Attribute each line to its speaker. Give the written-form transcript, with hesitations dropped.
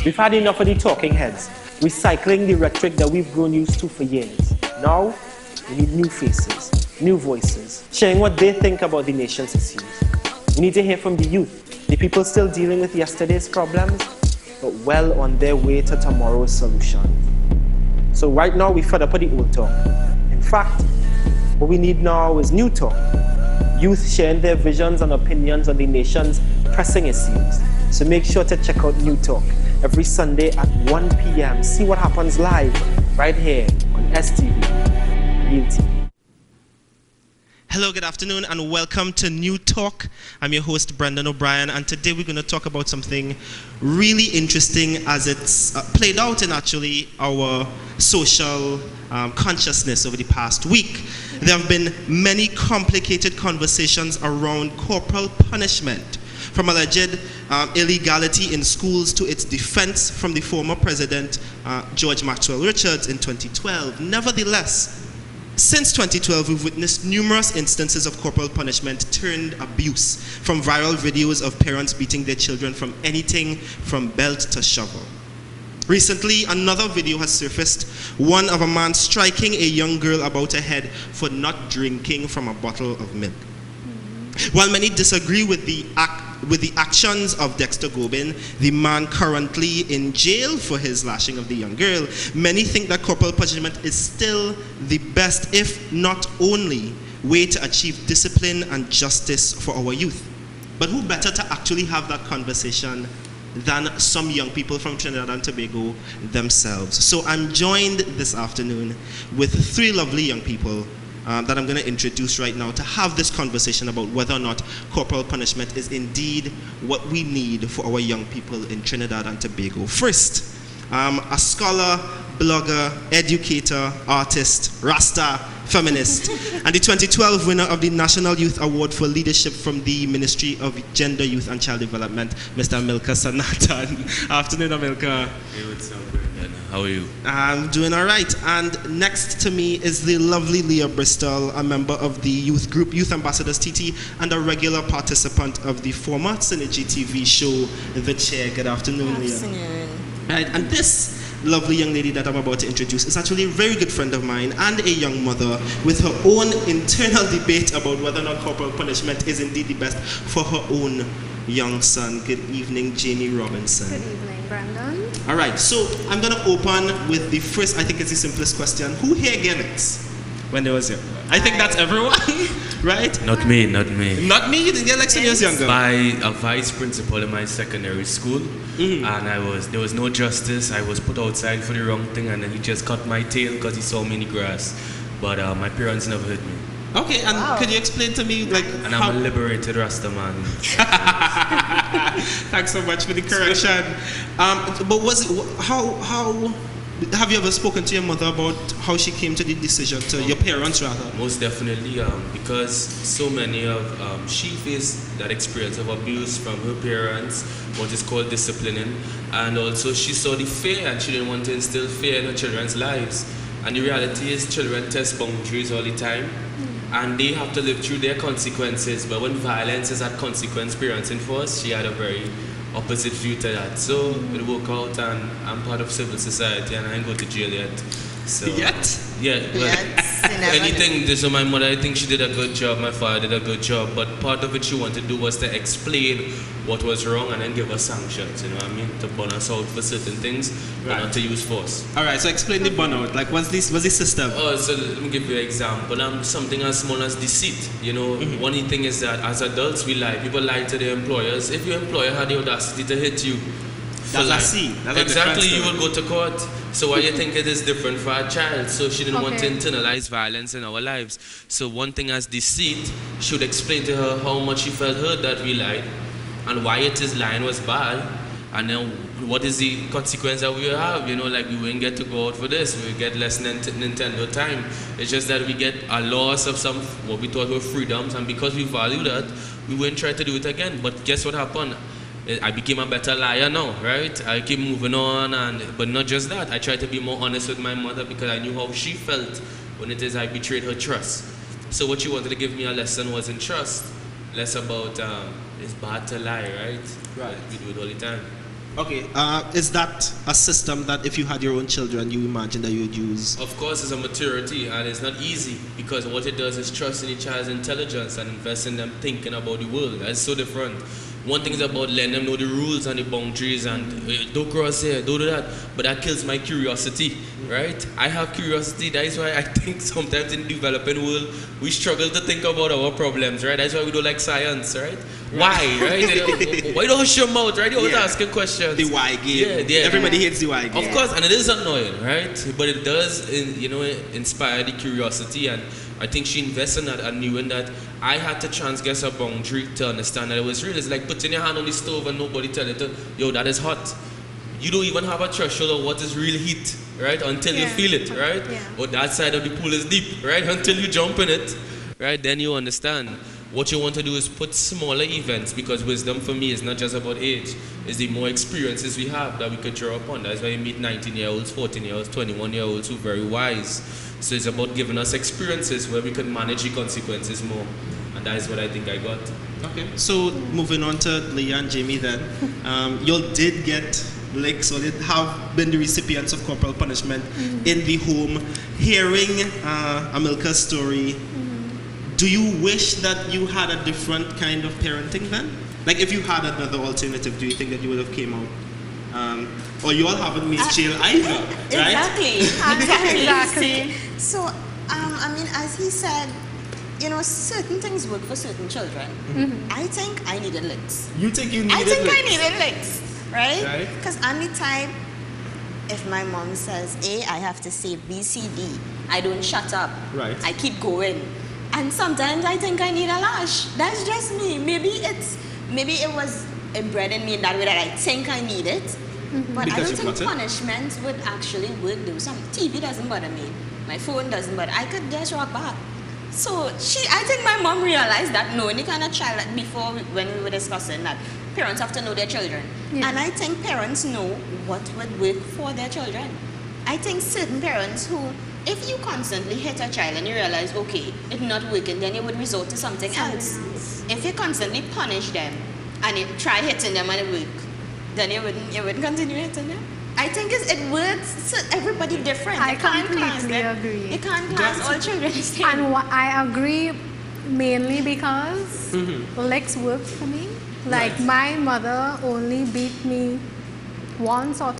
Speaker 1: We've had enough of the talking heads, recycling the rhetoric that we've grown used to for years. Now, we need new faces, new voices, sharing what they think about the nation's issues. We need to hear from the youth, the people still dealing with yesterday's problems, but well on their way to tomorrow's solution. So right now, we fed up with the old talk. In fact, what we need now is new talk. Youth sharing their visions and opinions on the nation's pressing issues. So make sure to check out New Talk every Sunday at 1 p.m. See what happens live right here on STV, Real TV.
Speaker 2: Hello, good afternoon, and welcome to New Talk. I'm your host, Brendon O'Brien, and today we're going to talk about something really interesting as it's played out in actually our social consciousness over the past week. There have been many complicated conversations around corporal punishment, from alleged illegality in schools to its defense from the former president, George Maxwell Richards, in 2012. Nevertheless, since 2012, we've witnessed numerous instances of corporal punishment turned abuse, from viral videos of parents beating their children from anything from belt to shovel. Recently, another video has surfaced, one of a man striking a young girl about her head for not drinking from a bottle of milk. While many disagree with the actions of Dexter Gobin, the man currently in jail for his lashing of the young girl, many think that corporal punishment is still the best, if not only, way to achieve discipline and justice for our youth. But who better to actually have that conversation than some young people from Trinidad and Tobago themselves? So I'm joined this afternoon with three lovely young people that I'm going to introduce right now to have this conversation about whether or not corporal punishment is indeed what we need for our young people in Trinidad and Tobago. First, a scholar, blogger, educator, artist, Rasta, feminist, and the 2012 winner of the National Youth Award for Leadership from the Ministry of Gender, Youth and Child Development, Mr. Amilcar Sanatan. Afternoon, Amilcar.
Speaker 3: Hey, what's up, Brendon? How are you?
Speaker 2: I'm doing all right. And next to me is the lovely Leah Bristol, a member of the youth group Youth Ambassadors TT and a regular participant of the former Synergy TV show, The Chair. Good afternoon, Leah. Right, and this lovely young lady that I'm about to introduce is actually a very good friend of mine and a young mother with her own internal debate about whether or not corporal punishment is indeed the best for her own young son. Good evening, Jaime Robinson.
Speaker 4: Good evening, Brendon.
Speaker 2: All right, so I'm going to open with the first, I think it's the simplest question. Who here Galax when they was younger? I think that's everyone, right?
Speaker 3: Not me, not me.
Speaker 2: Not me? You didn't get when you was younger?
Speaker 3: By a vice principal in my secondary school, and there was no justice. I was put outside for the wrong thing, and then he just cut my tail because he saw me in the grass. But my parents never hit me.
Speaker 2: Okay, and could you explain to me, like,
Speaker 3: and I'm a liberated Rasta man.
Speaker 2: Thanks so much for the correction. But was it, how have you ever spoken to your mother about how she came to the decision, to your parents rather?
Speaker 3: Most definitely, because so many of, she faced that experience of abuse from her parents, what is called disciplining, and also she saw the fear and she didn't want to instill fear in her children's lives. And the reality is children test boundaries all the time, and they have to live through their consequences. But when violence is that consequence parenting for us, she had a very opposite view to that. So it worked out, and I'm part of civil society, and I ain't go to jail yet. So,
Speaker 2: yet?
Speaker 3: Yeah. Anything. So my mother, I think she did a good job. My father did a good job. But part of it she wanted to do was to explain what was wrong and then give us sanctions. You know what I mean? To burn us out for certain things, but not to use force.
Speaker 2: All right. So explain the burnout. Like, what's the system?
Speaker 3: Oh, so let me give you an example. Something as small as deceit. You know, one thing is that as adults we lie. People lie to their employers. If your employer had the audacity to hit you, exactly, you will go to court. So why you think it is different for a child? So she didn't want to internalize violence in our lives. So one thing as deceit, should explain to her how much she felt hurt that we lied and why it is lying was bad, and then what is the consequence that we will have. You know, like we wouldn't get to go out for this, we will get less Nintendo time. It's just that we get a loss of some what we thought were freedoms, and because we value that, we wouldn't try to do it again. But guess what happened? I became a better liar now, right? I keep moving on, but not just that. I tried to be more honest with my mother because I knew how she felt when it is I betrayed her trust. So what she wanted to give me a lesson was in trust, less about it's bad to lie, right?
Speaker 2: Right.
Speaker 3: We do it all the time.
Speaker 2: Okay, is that a system that if you had your own children, you imagine that you would use?
Speaker 3: Of course, it's a maturity, and it's not easy, because what it does is trust in each child's intelligence and invest in them thinking about the world. That's so different. One thing is about letting them know the rules and the boundaries and don't cross here, don't do that. But that kills my curiosity, right? I have curiosity. That is why I think sometimes in the developing world, we struggle to think about our problems, right? That's why we don't like science, right? Why, right? Why don't you show them out, right? You always asking questions.
Speaker 2: The why game. Yeah. Everybody hates the why game.
Speaker 3: Of course, and it is annoying, right? But it does, inspire the curiosity, and I think she invested in that and knew in that I had to transgress a boundary to understand that it was real. It's like putting your hand on the stove and nobody tell you, yo, that is hot. You don't even have a threshold of what is real heat, right? Until you feel it, right?
Speaker 4: Yeah.
Speaker 3: Or that side of the pool is deep, right? Until you jump in it, right? Then you understand. What you want to do is put smaller events, because wisdom for me is not just about age. It's the more experiences we have that we could draw upon. That's why you meet 19-year-olds, 14-year-olds, 21-year-olds who are very wise. So it's about giving us experiences where we can manage the consequences more. And that is what I think I got.
Speaker 2: Okay, so moving on to Leah and Jaime then. You did get licks, or did have been the recipients of corporal punishment in the home. Hearing Amilcar's story, do you wish that you had a different kind of parenting then? Like if you had another alternative, do you think that you would have came out? Or you all haven't missed jail either, right?
Speaker 4: Exactly.
Speaker 5: So, as he said, certain things work for certain children. I think I needed licks.
Speaker 2: You think you needed
Speaker 5: I think
Speaker 2: licks?
Speaker 5: I needed licks, right?
Speaker 2: Right.
Speaker 5: Because I'm the type, if my mom says A, I have to say B, C, D. I don't shut up.
Speaker 2: Right.
Speaker 5: I keep going. And sometimes I think I need a lash. That's just me. Maybe it was inbred in me in that way that I think I need it. But
Speaker 2: Because
Speaker 5: I don't
Speaker 2: you
Speaker 5: think
Speaker 2: got it?
Speaker 5: punishment would actually work. Though some TV doesn't bother me. My phone doesn't bother. I could just rock back. So I think my mom realized that knowing the kind of child that before when we were discussing that parents have to know their children.
Speaker 4: Yeah.
Speaker 5: And I think parents know what would work for their children. I think certain parents who, if you constantly hit a child and you realize, okay, it's not working, then you would resort to something else. If you constantly punish them and you try hitting them and it work, then you wouldn't continue hitting them. I think it works. So everybody different.
Speaker 4: I
Speaker 5: You can't class
Speaker 4: completely
Speaker 5: them.
Speaker 4: agree.
Speaker 5: You can't class all children the same.
Speaker 4: And I agree mainly because licks worked for me. Like my mother only beat me once or